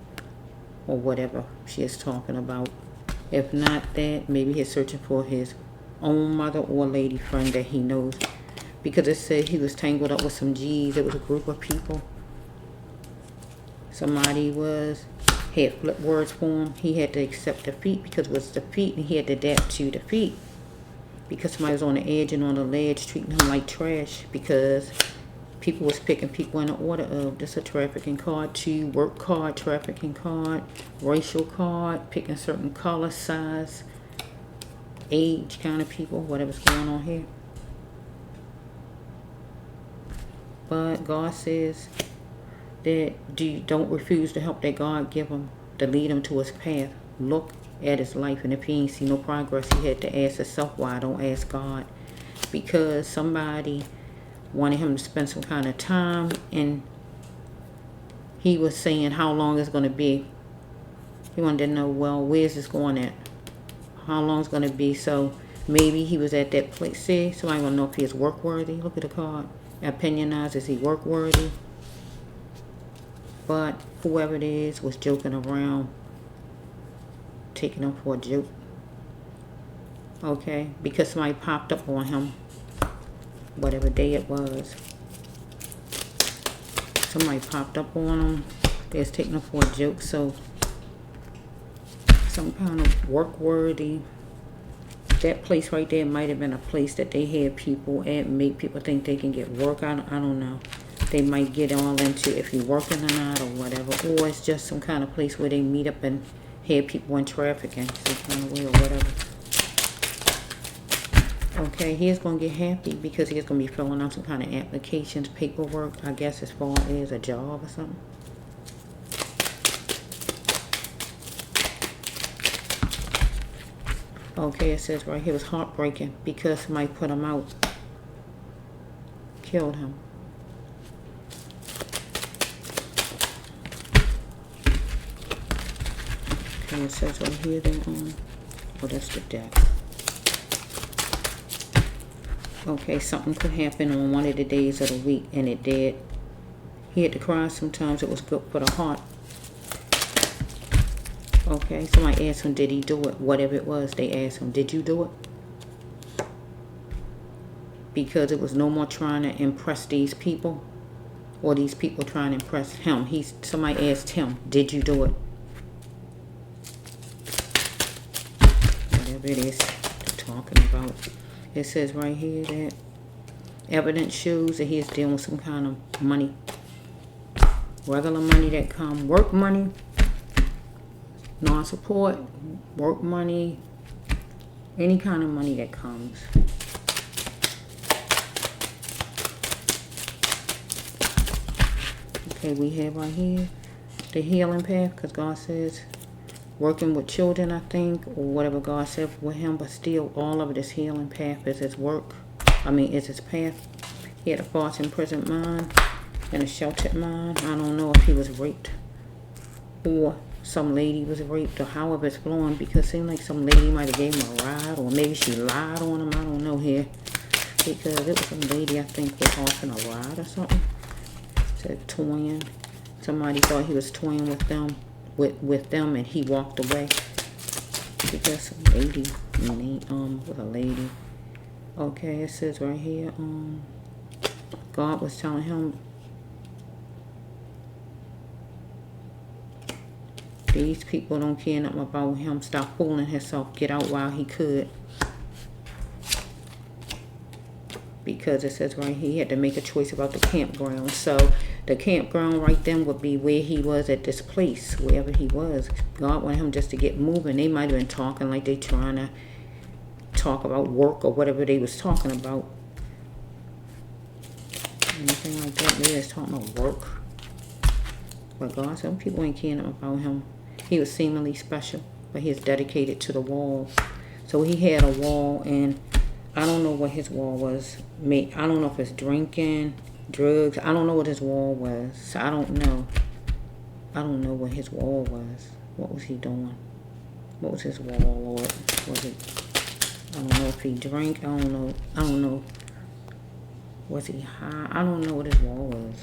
or whatever she is talking about. If not that, maybe he's searching for his own mother or lady friend that he knows. Because it said he was tangled up with some G's. It was a group of people. Somebody was had flip words for him. He had to accept defeat because it was defeat, and he had to adapt to defeat. Because somebody was on the edge and on the ledge treating him like trash because people was picking people in the order of this a trafficking card, 2 work card, trafficking card, racial card, picking certain color, size, age kind of people, whatever's going on here. But God says that don't refuse the help that God give him to lead him to his path. Look at his life, and if he ain't see no progress, he had to ask himself why. Don't ask God, because somebody wanted him to spend some kind of time, and he was saying how long it's going to be. He wanted to know, well, where's this going at? How long it's going to be? So maybe he was at that place. See, somebody want to know if he is work worthy. Look at the card. Opinionized, is he work worthy? But whoever it is was joking around, taking him for a joke. Okay, because somebody popped up on him, whatever day it was. Somebody popped up on him. They was taking him for a joke. So some kind of work worthy. That place right there might have been a place that they had people at, make people think they can get work. I don't know. They might get all into if you're working or not or whatever. Or it's just some kind of place where they meet up and have people in trafficking some kind of way or whatever. Okay, he's going to get happy because he's going to be filling out some kind of applications, paperwork, I guess, as far as a job or something. Okay, it says right here, it was heartbreaking because somebody put him out, killed him. Okay, it says right here, oh, that's the deck. Okay, something could happen on one of the days of the week, and it did. He had to cry sometimes. It was good for the heart. Okay, somebody asked him, did he do it? Whatever it was, they asked him, did you do it? Because it was no more trying to impress these people, or these people trying to impress him. Somebody asked him, did you do it? Whatever it is they're talking about. It says right here that evidence shows that he is dealing with some kind of money. Regular money that come, work money, non-support, work money, any kind of money that comes. Okay, we have right here the healing path, because God says working with children, I think, or whatever God said with him, but still all of it is healing path, is his work. Is his path. He had a false imprisoned mind and a sheltered mind. I don't know if he was raped or some lady was raped or however it's flowing, because it seemed like some lady might have gave him a ride, or maybe she lied on him. I don't know here, because it was some lady I think was offering a ride or something. It said toying. Somebody thought he was toying with them. With them, and he walked away because some lady with a lady. Okay, it says right here, God was telling him these people don't care nothing about him. Stop fooling himself. Get out while he could. Because it says right here, he had to make a choice about the campground. So the campground right then would be where he was at this place, wherever he was. God wanted him just to get moving. They might have been talking like they trying to talk about work or whatever they was talking about. Anything like that. They was talking about work. But God, some people ain't caring about him. He was seemingly special, but he is dedicated to the wall. So he had a wall, and I don't know what his wall was. I don't know if it's drinking, drugs. I don't know what his wall was. So I don't know. I don't know what his wall was. What was he doing? What was his wall, Lord? Was it? I don't know if he drank. I don't know. I don't know. Was he high? I don't know what his wall was.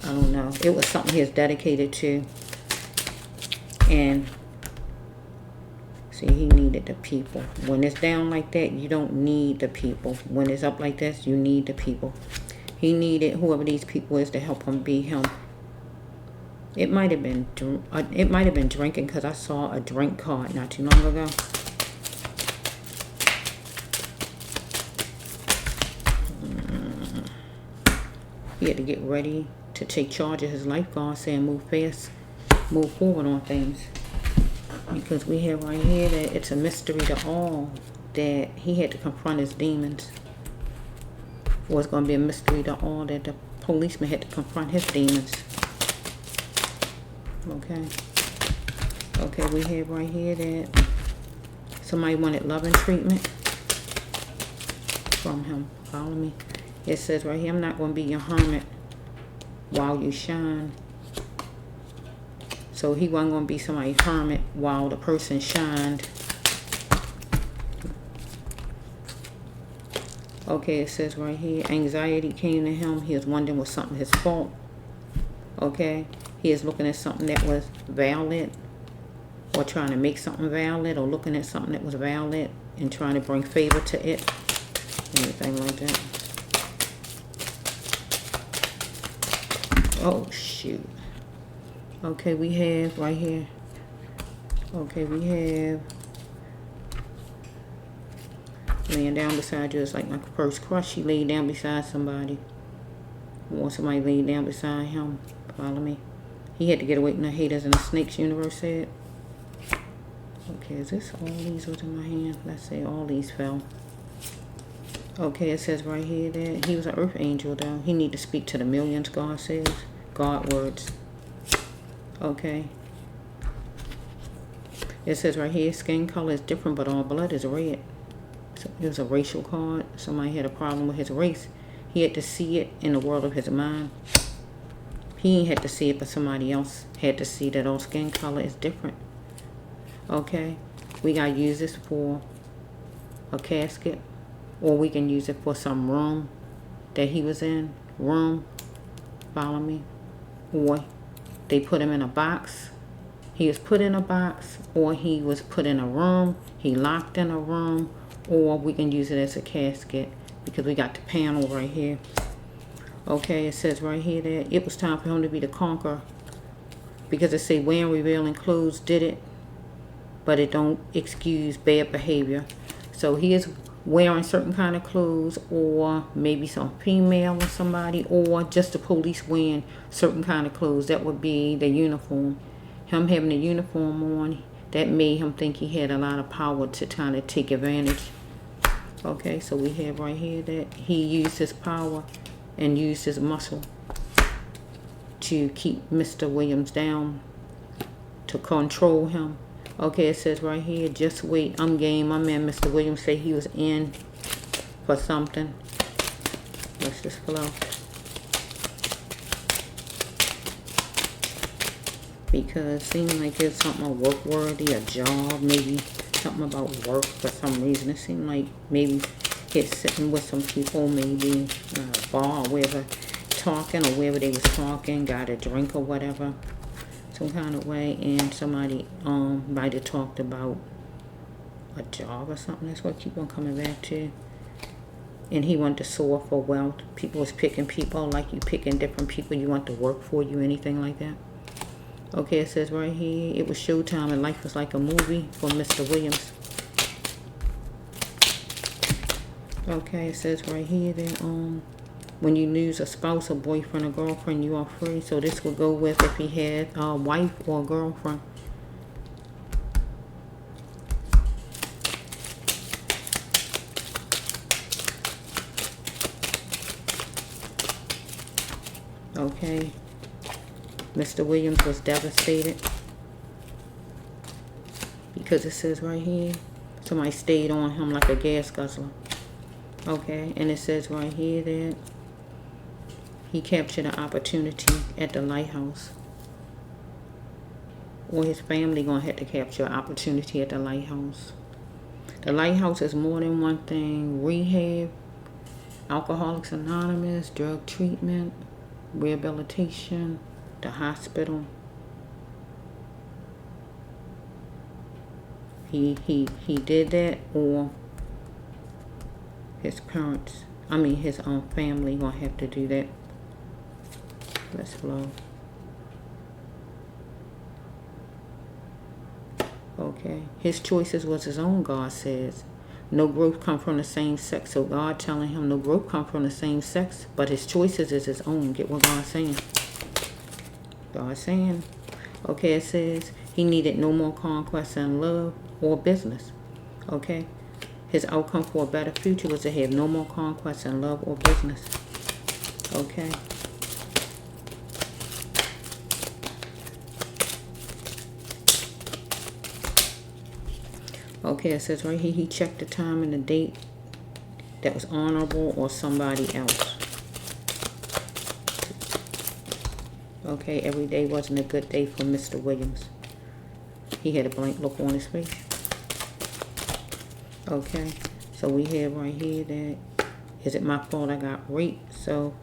I don't know. It was something he was dedicated to. And see, he needed the people. When it's down like that, you don't need the people. When it's up like this, you need the people. He needed whoever these people is to help him be him. It might have been drinking, because I saw a drink card not too long ago. He had to get ready to take charge of his life, God saying move forward on things. Because we have right here that it's a mystery to all that he had to confront his demons. Or it's going to be a mystery to all that the policeman had to confront his demons. Okay. Okay, we have right here that somebody wanted loving treatment from him. Follow me. It says right here, I'm not going to be your hermit while you shine. So he wasn't going to be somebody's hermit while the person shined. Okay, it says right here, anxiety came to him. He was wondering was something his fault. Okay, he is looking at something that was valid, or trying to make something valid, or looking at something that was valid and trying to bring favor to it. Anything like that. Oh, shoot. Okay, we have right here. Okay, we have laying down beside you. It's like my first crush. He laid down beside somebody. Or somebody laid down beside him. Follow me. He had to get away from the haters in the snakes universe said. Okay, is this all these was in my hand? Let's say all these fell. Okay, it says right here that he was an earth angel though. He need to speak to the millions, God says. God words. Okay. It says right here, skin color is different, but all blood is red. So it was a racial card. Somebody had a problem with his race. He had to see it in the world of his mind. He ain't had to see it, but somebody else had to see that all skin color is different. Okay. We got to use this for a casket. Or we can use it for some room that he was in. Room. Follow me. Or they put him in a box. He was put in a box, or he was put in a room. He locked in a room, or we can use it as a casket because we got the panel right here. Okay, it says right here that it was time for him to be the conqueror because it say wearing revealing clothes did it, but it don't excuse bad behavior. So he is wearing certain kind of clothes, or maybe some female or somebody, or just the police wearing certain kind of clothes. That would be the uniform. Him having the uniform on, that made him think he had a lot of power to kind of take advantage. Okay, so we have right here that he used his power and used his muscle to keep Mr. Williams down, to control him. Okay, it says right here, just wait, I'm game. My man Mr. Williams said he was in for something. Let's just flow. Because it seemed like it's something work worthy, a job, maybe something about work for some reason. It seemed like maybe he's sitting with some people, maybe at a bar or wherever, talking, or wherever they was talking, got a drink or whatever, some kind of way, and somebody might have talked about a job or something. That's what I keep on coming back to. And he wanted to soar for wealth. People was picking people like you picking different people you want to work for you, anything like that. Okay, it says right here, it was showtime and life was like a movie for Mr. Williams. Okay, it says right here that when you lose a spouse, a boyfriend, or girlfriend, you are free. So this would go with if he had a wife or a girlfriend. Okay. Mr. Williams was devastated because it says right here, somebody stayed on him like a gas guzzler. Okay, and it says right here that he captured an opportunity at the lighthouse. Or his family gonna have to capture an opportunity at the lighthouse. The lighthouse is more than one thing. Rehab, Alcoholics Anonymous, drug treatment, rehabilitation, the hospital. He did that, or his parents, his own family gonna have to do that. Let's flow. Okay. His choices was his own, God says. No growth come from the same sex. So God telling him no growth come from the same sex, but his choices is his own. Get what God's saying? God's saying. Okay, it says he needed no more conquest in love or business. Okay. His outcome for a better future was to have no more conquest in love or business. Okay. Okay, it says right here, he checked the time and the date that was honorable or somebody else. Okay, every day wasn't a good day for Mr. Williams. He had a blank look on his face. Okay, so we have right here that, is it my fault I got raped? So,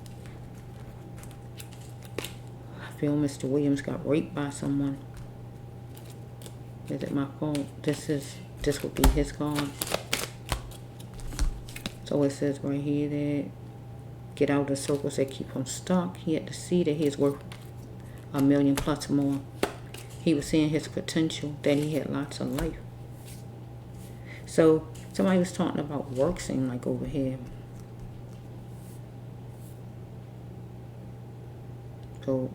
I feel Mr. Williams got raped by someone. Is it my fault? This would be his card. So it says right here that, get out of the circles that keep him stuck. He had to see that he's worth $1 million plus more. He was seeing his potential, that he had lots of life. So somebody was talking about work, seemed like over here. So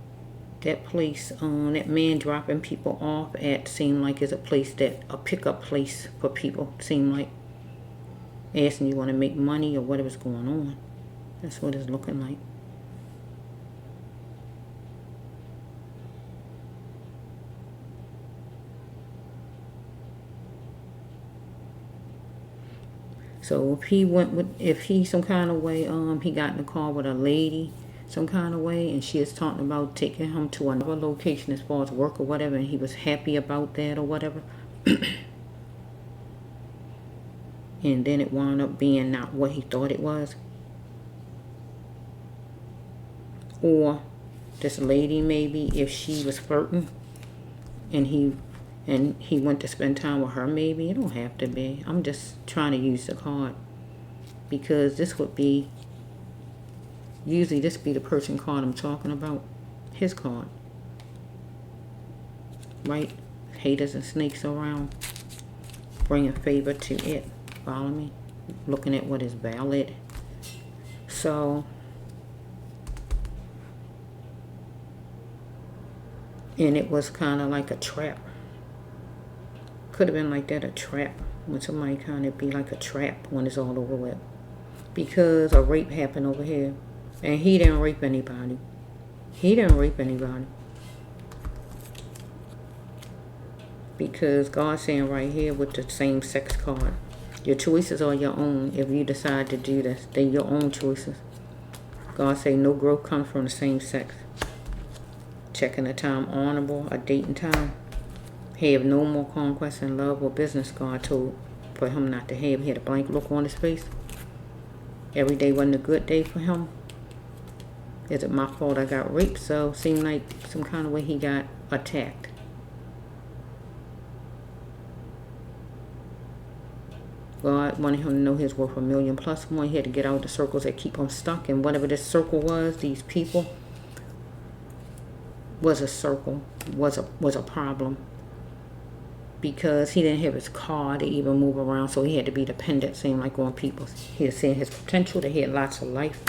that place, that man dropping people off at, seemed like is a place that, a pickup place for people, seemed like. Asking you want to make money or whatever's going on. That's what it's looking like. So if he some kind of way, he got in the car with a lady, some kind of way, and she is talking about taking him to another location as far as work or whatever, and he was happy about that or whatever. And then it wound up being not what he thought it was. Or this lady, maybe, if she was flirting and he went to spend time with her, maybe. It don't have to be. I'm just trying to use the card. Because this would be, usually this be the person card I'm talking about. His card. Right? Haters and snakes around. Bringing favor to it. Follow me? Looking at what is valid. So, and it was kind of like a trap. Could have been like that, a trap. When somebody kind of be like a trap when it's all over with. Because a rape happened over here. And he didn't rape anybody. He didn't rape anybody. Because God's saying right here with the same sex card. Your choices are your own. If you decide to do this, they're your own choices. God say no growth comes from the same sex. Checking the time honorable, a date and time. Have no more conquest in love or business, God told for him not to have. He had a blank look on his face. Every day wasn't a good day for him. Is it my fault I got raped? So seemed like some kind of way he got attacked. God wanted him to know his worth $1 million plus more. He had to get out of the circles that keep him stuck. And whatever this circle was, these people, was a circle, was a problem. Because he didn't have his car to even move around, so he had to be dependent, seemed like, on people. He had seen his potential, that he had lots of life.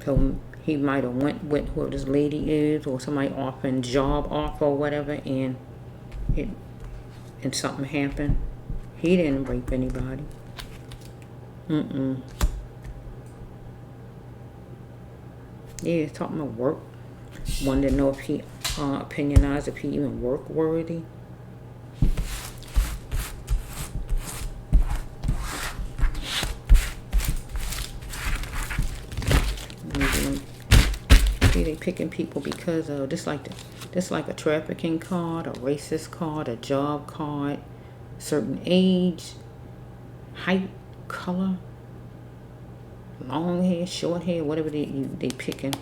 So he might have went with who this lady is, or somebody offering job offer or whatever, and something happened. He didn't rape anybody. Yeah, he's talking about work. Wanted to know if he opinionized, if he even work worthy. See, they picking people because of this, like a trafficking card, a racist card, a job card, certain age, height, color, long hair, short hair, whatever they picking.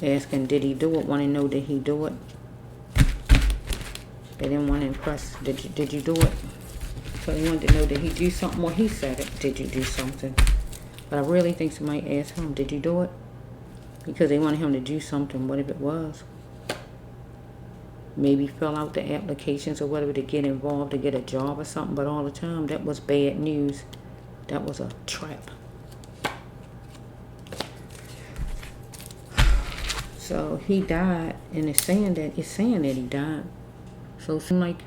Asking, did he do it? Want to know, did he do it? They didn't want to impress. Did you do it? So they wanted to know, did he do something? Well, he said it. Did you do something? But I really think somebody asked him, did you do it? Because they wanted him to do something, whatever it was. maybe fill out the applications or whatever to get involved, to get a job or something. But all the time, that was bad news. That was a trap. So he died, and it's saying that he died. So it seemed like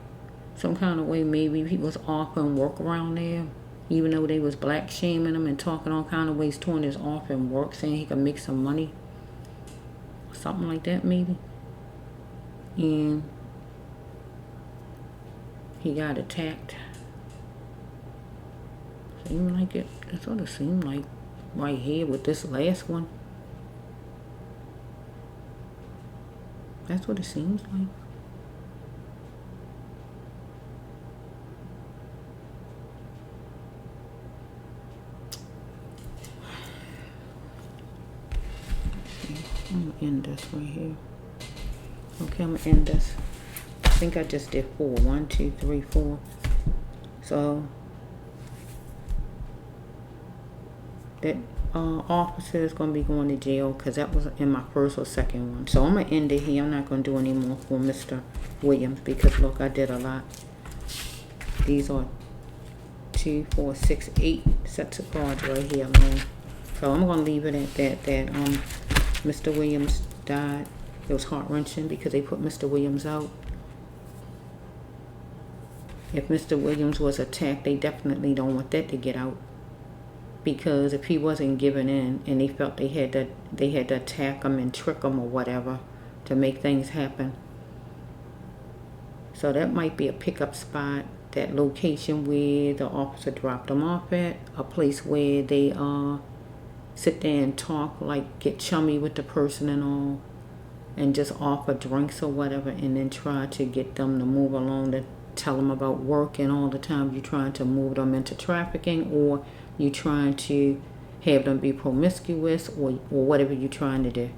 some kind of way maybe he was offering work around there, even though they was black shaming him and talking all kind of ways to him, his offering work, saying he could make some money. Something like that maybe. And he got attacked. Seemed like it. That's what it seemed like right here with this last one. That's what it seems like. I'm gonna end this right here. Okay, I'm gonna end this. I think I just did 4. 1, 2, 3, 4. So that officer is going to be going to jail because that was in my first or second one. So I'm going to end it here. I'm not going to do any more for Mr. Williams because, look, I did a lot. These are 2, 4, 6, 8 sets of cards right here alone. So I'm going to leave it at that Mr. Williams died. It was heart-wrenching because they put Mr. Williams out. If Mr. Williams was attacked, they definitely don't want that to get out. Because if he wasn't giving in and they felt they had to attack him and trick him or whatever to make things happen. So that might be a pickup spot, that location where the officer dropped him off at, a place where they sit there and talk, like get chummy with the person and all, and just offer drinks or whatever, and then try to get them to move along, to tell them about work, and all the time you're trying to move them into trafficking, or you're trying to have them be promiscuous, or whatever you're trying to do.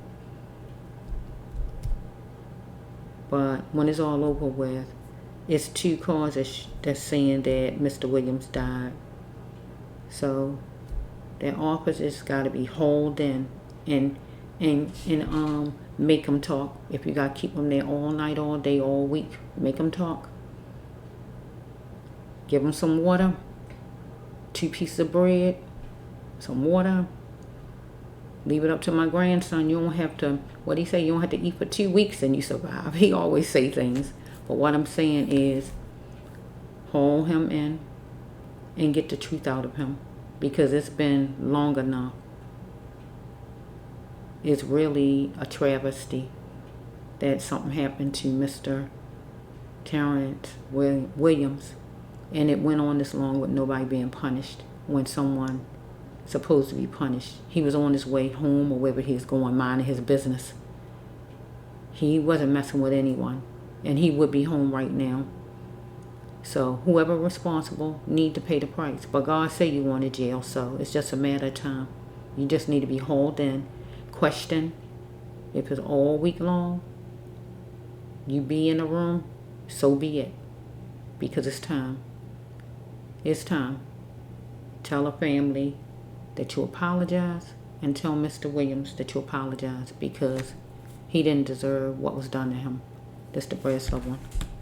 But when it's all over with, it's 2 cards that's saying that Mr. Williams died. So that officer's got to be hauled in and make them talk. If you got to keep them there all night, all day, all week, make them talk. Give them some water, 2 pieces of bread, some water. Leave it up to my grandson. You don't have to, what he say, you don't have to eat for 2 weeks and you survive. He always say things. But what I'm saying is, haul him in and get the truth out of him. Because it's been long enough. It's really a travesty that something happened to Mr.Terrance Williams. And it went on this long with nobody being punished when someone supposed to be punished. He was on his way home or wherever he was going, minding his business. He wasn't messing with anyone. And he would be home right now. So whoever responsible need to pay the price. But God said you want to jail, so it's just a matter of time. You just need to be hauled in, questioned. If it's all week long, you be in the room, so be it. Because it's time. It's time. Tell a family that you apologize, and tell Mr. Williams that you apologize because he didn't deserve what was done to him. That's the brass of one.